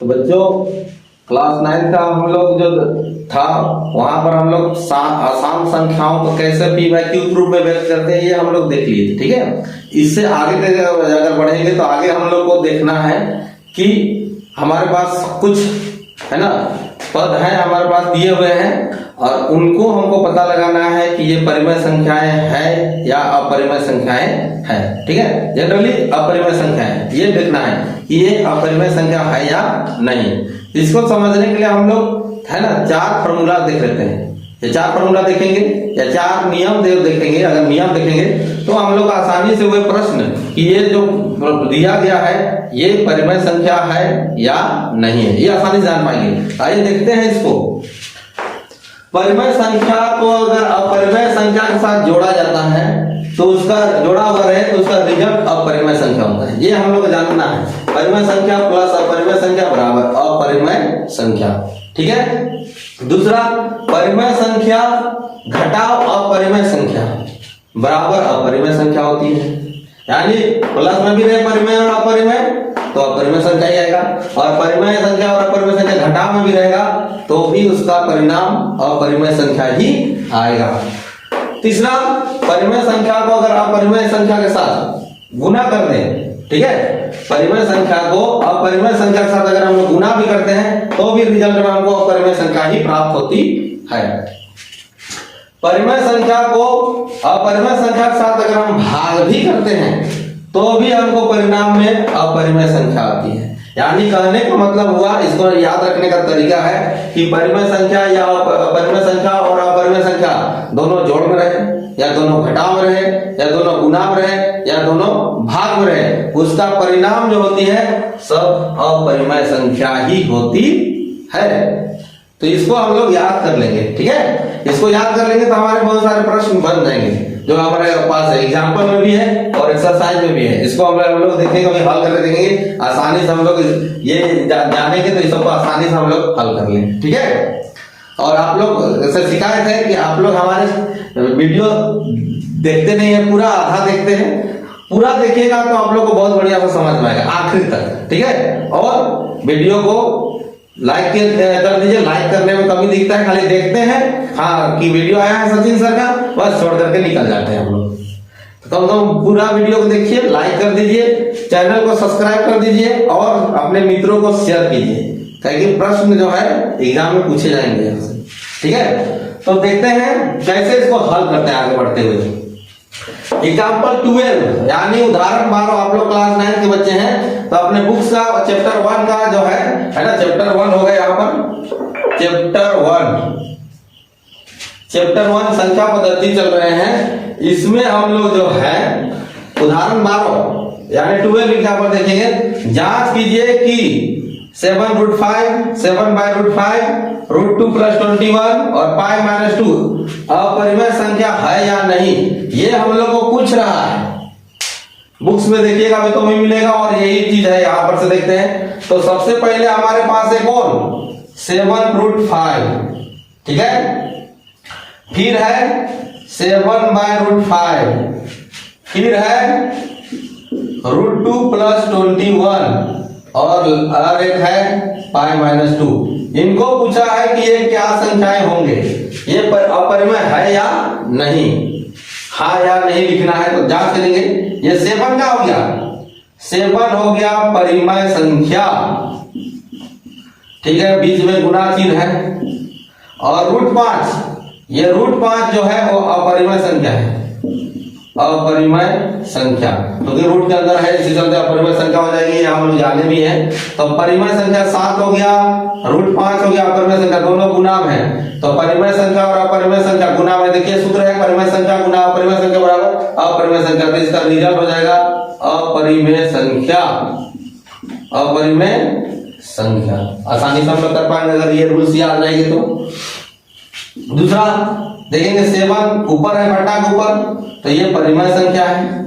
तो बच्चों क्लास 9 का हम लोग जो था वहां पर हम लोग आसान संख्याओं को कैसे पी बाई क्यू रूप में व्यक्त करते हैं ये हम लोग देख लिए थे। ठीक है, इससे आगे अगर बढ़ेंगे तो आगे हम लोग को देखना है कि हमारे पास कुछ है ना पद हैं हमारे पास दिए हुए हैं और उनको हमको पता लगाना है कि ये परिमेय संख्याएं हैं या अपरिमेय संख्याएं हैं। ठीक है, जनरली अपरिमेय संख्याएं ये देखना है कि ये अपरिमेय संख्या है या नहीं। इसको समझने के लिए हम लोग है ना 4 फॉर्मूला देख लेते हैं। ये 4 फॉर्मूला देखेंगे या 4 नियम देखेंगे। अगर नियम देखेंगे तो हम लोग आसानी से वह प्रश्न कि ये जो दिया गया है ये परिमेय संख्या है या नहीं है ये आसानी से जान पाएंगे। आइए देखते हैं इसको। परिमेय संख्या को अगर अपरिमेय संख्या के साथ जोड़ा जाता है तो उसका जोड़ा हुआ रहे तो उसका रिजल्ट अपरिमेय संख्या होता है। ये हम लोग को जानना है। परिमेय संख्या प्लस अपरिमेय संख्या बराबर अपरिमेय संख्या। ठीक है, दूसरा परिमेय संख्या घटाव अपरिमेय संख्या बराबर अपरिमेय संख्या होती है। यानी प्लस में भी रहे परिमेय और अपरिमेय तो अपरिमेय संख्या ही आएगा और परिमेय संख्या और अपरिमेय संख्या घटाव में भी रहेगा तो भी उसका परिणाम अपरिमेय संख्या ही आएगा। तीसरा, परिमेय संख्या को अगर अपरिमेय संख्या के साथ गुना कर दें, ठीक है, परिमेय संख्या को अपरिमेय संख्या के साथ अगर हम लोग गुना भी करते हैं तो भी रिजल्ट में हमको अपरिमेय संख्या ही प्राप्त होती है। परिमेय संख्या को अपरिमेय संख्या के साथ अगर हम भाग भी करते हैं तो भी हमको परिणाम में अपरिमेय संख्या आती है। यानी कहने का मतलब हुआ, इसको याद रखने का तरीका है कि परिमेय संख्या या अपरिमेय संख्या और अपरिमेय संख्या दोनों जोड़ में रहे या दोनों घटाव में रहे या दोनों गुना में रहे या दोनों भाग में रहे, उसका परिणाम जो होती है सब अपरिमेय संख्या ही होती है। तो इसको हम लोग याद कर लेंगे। ठीक है, इसको याद कर लेंगे तो हमारे बहुत सारे प्रश्न बन जाएंगे जो हमारे पास है, एग्जाम्पल में भी है और एक्सरसाइज में भी है। इसको हम लोग देखेंगे, हल करके देखेंगे आसानी से। हम लोग ये जानेंगे तो इसको आसानी से हम लोग हल कर लेंगे। ठीक है, और आप लोग से शिकायत है कि आप लोग हमारे वीडियो देखते नहीं है, पूरा आधा देखते हैं। पूरा देखिएगा तो आप लोग को बहुत बढ़िया से समझ में आएगा आखिर तक। ठीक है, और वीडियो को लाइक कर दीजिए। लाइक करने में कमी दिखता है, खाली देखते हैं हाँ कि वीडियो आया है सचिन सर का, बस छोड़ करके निकल जाते हैं हम लोग। तो कम पूरा वीडियो को देखिए, लाइक कर दीजिए, चैनल को सब्सक्राइब कर दीजिए और अपने मित्रों को शेयर कीजिए ताकि प्रश्न जो है एग्जाम में पूछे जाएंगे। ठीक है, तो देखते हैं कैसे इसको हल करते हैं आगे बढ़ते हुए। एग्जाम्पल 12 यानी उदाहरण 12। आप लोग क्लास 9 के बच्चे हैं तो अपने बुक्स का चैप्टर 1 का जो है ना, चैप्टर 1 हो गया यहाँ पर। चैप्टर 1 संख्या पद्धति चल रहे हैं। इसमें हम लोग जो है उदाहरण 12 यानी 12 एग्जाम्पल देखेंगे। जांच कीजिए कि 7√5 7/√5 √2 + 21 और पाई -2 अपरिमेय संख्या है या नहीं, ये हम लोग को पूछ रहा है। बुक्स में देखिएगा भी तो भी मिलेगा और यही चीज है यहाँ पर से देखते हैं। तो सबसे पहले हमारे पास है कौन 7√5। ठीक है, फिर है 7/√5, फिर है √2 + 21 और एक है पाई -2। इनको पूछा है कि ये क्या संख्याएं होंगे, ये अपरिमेय है या नहीं, हाँ या नहीं लिखना है। तो जांच करेंगे। ये 7 का हो गया, 7 हो गया परिमेय संख्या। ठीक है, बीच में गुना चिन्ह है। और √5, ये √5 जो है वो अपरिमेय संख्या है, अपरिमेय संख्या क्योंकि तो रूट के अंदर है, इसी चलते अपरिमेय संख्या हो जाएगी। हम लोग जाने भी है। तो परिमेय संख्या 7 हो गया, √5 हो गया, अपरिमेय संख्या दोनों गुना में है। तो परिमेय संख्या और अपरिमेय संख्या गुना में, देखिए सूत्र है परिमेय संख्या गुना अपरिमेय संख्या बराबर अपरिमेय संख्या। तो इसका रिजल्ट हो जाएगा अपरिमेय संख्या, अपरिमेय संख्या। आसानी से हम लोग कर पाएंगे अगर ये रूल्स याद आ जाएंगे तो। दूसरा देखेंगे 7 ऊपर है बटा के ऊपर तो ये परिमेय संख्या है।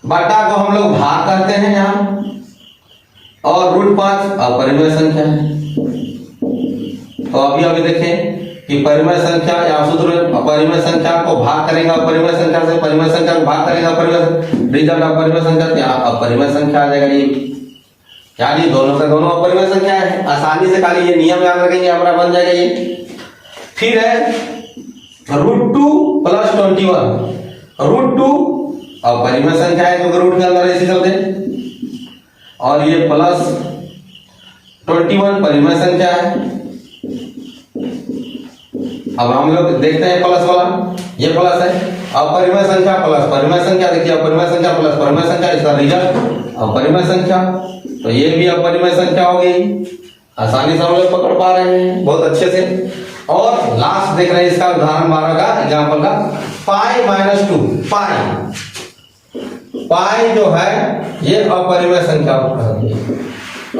बटा को हम लोग भाग करते हैं यहाँ और √5 अपरिमेय संख्या है। तो अभी देखें कि परिमेय संख्या या सूत्र परिमेय संख्या को भाग करेगा परिमेय संख्या से, परिमेय संख्या को भाग करेगा परिमेय, रिजल्ट अपरिमेय संख्या, यहाँ अपरिमेय संख्या आ जाएगा। ये यानी दोनों से दोनों अपरिमेय संख्या है, आसानी से खाली ये नियम याद रखेंगे हमारा बन जाएगा ये। फिर है √2 + 21, √2 अपरिमेय संख्या है क्योंकि रूट के अंदर है इसी चलते, और ये प्लस 21 परिमेय संख्या है। अब हम लोग देखते हैं प्लस वाला, ये प्लस है, अपरिमेय संख्या प्लस परिमेय संख्या, देखिए अपरिमेय संख्या प्लस परिमेय संख्या, इसका रिजल्ट अपरिमेय संख्या, तो ये भी अपरिमेय संख्या हो गई। आसानी से हम लोग पकड़ पा रहे हैं बहुत अच्छे से। और लास्ट देख रहे हैं इसका उदाहरण 12 का एग्जांपल का, पाई -2, पाई जो है ये अपरिमेय संख्या,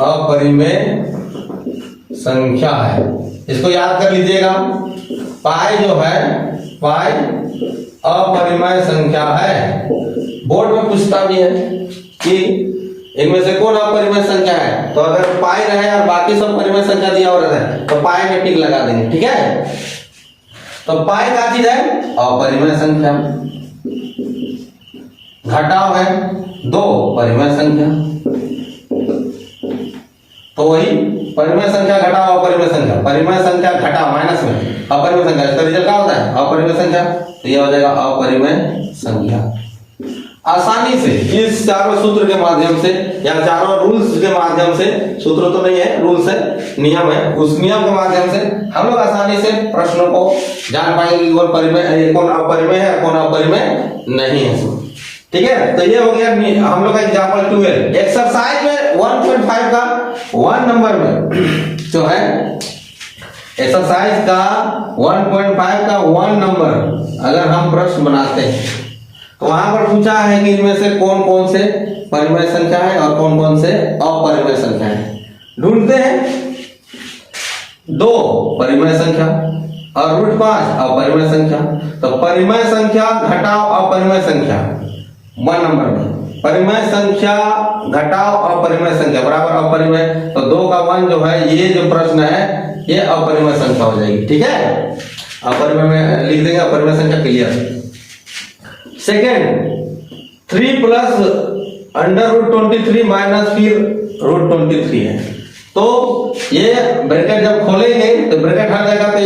अपरिमेय संख्या है, इसको याद कर लीजिएगा। पाई जो है, पाई अपरिमेय संख्या है। बोर्ड में पूछता भी है कि इनमें से कौन अपरिमेय संख्या है, तो अगर पाई रहे और बाकी सब परिमेय संख्या दिया हो रहा है तो पाई में टिक लगा देंगे, ठीक है। तो पाई क्या चीज है, अपरिमेय संख्या। घटाव है 2 परिमेय संख्या, तो वही परिमेय संख्या घटाव अपरिमेय संख्या, परिमेय संख्या घटाव माइनस में अपरिमेय संख्या, इसका रिजल्ट क्या होता है, अपरिमेय संख्या, तो ये हो जाएगा अपरिमेय संख्या। आसानी से इस चारों सूत्र के माध्यम से या चारों रूल्स के माध्यम से, सूत्र तो नहीं है, रूल्स है, नियम है, उस नियम के माध्यम से हम लोग आसानी से प्रश्नों को जान पाएंगे कि कौन परिमेय, कौन अपरिमेय है, कौन अपरिमेय नहीं है, ठीक है। तो ये हो गया हम लोग का एग्जांपल 12। एक्सरसाइज में 1.5 का 1 नंबर में जो है, एक्सरसाइज का 1.5 का 1 नंबर अगर हम प्रश्न बनाते हैं तो वहां पर पूछा है कि इनमें से कौन कौन से परिमेय संख्या है और कौन कौन से अपरिमेय संख्या है। ढूंढते हैं 2 परिमेय संख्या और √5 अपरिमेय संख्या, तो परिमेय संख्या घटाव अपरिमेय संख्या 1 नंबर में, परिमेय संख्या घटाव अपरिमेय संख्या बराबर अपरिमेय, तो 2 का 1 जो है, ये जो प्रश्न है ये अपरिमेय संख्या हो जाएगी, ठीक है। अपरिमेय में लिख देंगे अपरिमेय संख्या, क्लियर। सेकेंड 3 + √23 माइनस फिर √23 है, तो ये ब्रैकेट जब खोलेंगे तो ब्रैकेट हट जाएगा, तो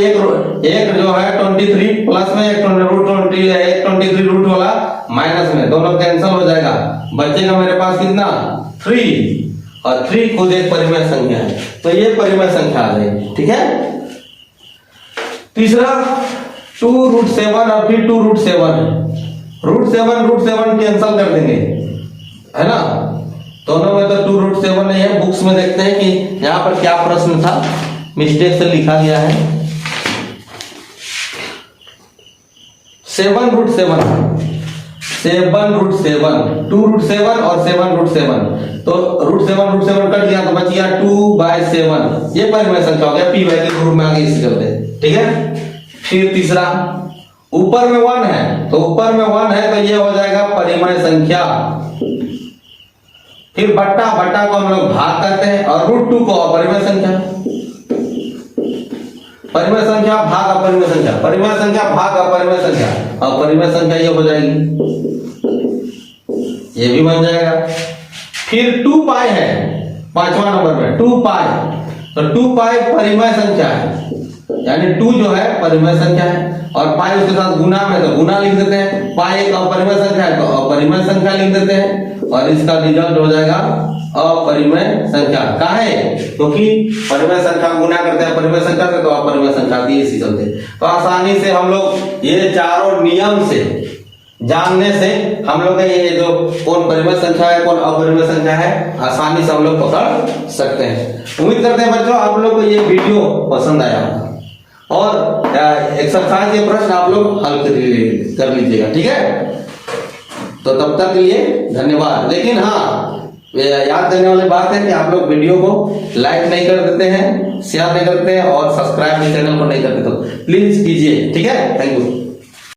एक जो है 23 प्लस में, एक √23 रूट वाला माइनस में, दोनों कैंसिल हो जाएगा, बचेगा मेरे पास कितना 3, और 3 खुद एक परिमेय संख्या है, तो ये परिमेय संख्या आ जाएगी, ठीक है। तीसरा 2√7 और फिर 2√7 है, √7 कैंसिल कर देंगे, है ना, दोनों में तो 2√7 नहीं है। बुक्स में देखते हैं कि यहाँ पर क्या प्रश्न था, मिस्टेक से लिखा गया है 7√7, 7√7, 2√7 और 7√7, तो √7 कट गया तो बच गया 2/7, ये परिमेय संख्या हो गया, p के ग्रुप में आगे इसी करते हैं, ठीक है। फिर तीसरा ऊपर में 1 है, तो ऊपर में 1 है तो ये हो जाएगा परिमेय संख्या। फिर बट्टा को हम लोग भाग करते हैं, और √2 को अपरिमेय संख्या, परिमेय संख्या भाग अपरिमेय संख्या, परिमेय संख्या भाग अपरिमेय संख्या, अपरिमेय संख्या ये हो जाएगी, ये भी बन जाएगा। फिर 2 पाई है 5वां नंबर में, 2 पाई, तो 2 पाई परिमेय संख्या है, यानी 2 जो है परिमेय संख्या है, और पाई उसके साथ गुना में, तो गुना लिख देते हैं, पाई एक अपरिमेय संख्या है तो अपरिमेय संख्या लिख देते हैं, और इसका रिजल्ट हो जाएगा अपरिमेय संख्या। काहे, क्योंकि परिमेय संख्या गुना करते हैं परिमेय संख्या से, तो अपरिमेय संख्या दी इसी चलते। तो आसानी से हम लोग ये चारों नियम से जानने से हम लोग ये जो कौन परिमेय संख्या है कौन अपरिमेय संख्या है, आसानी से हम लोग पकड़ सकते हैं। उम्मीद करते हैं बच्चों आप लोग को ये वीडियो पसंद आया होगा, और एक्सरसाइज के प्रश्न आप लोग हल कर लीजिएगा, ठीक है। तो तब तक के लिए धन्यवाद। लेकिन हाँ, याद करने वाली बात है कि आप लोग वीडियो को लाइक नहीं कर देते हैं, शेयर नहीं करते हैं, और सब्सक्राइब चैनल को नहीं करते, तो प्लीज कीजिए, ठीक है। Thank you.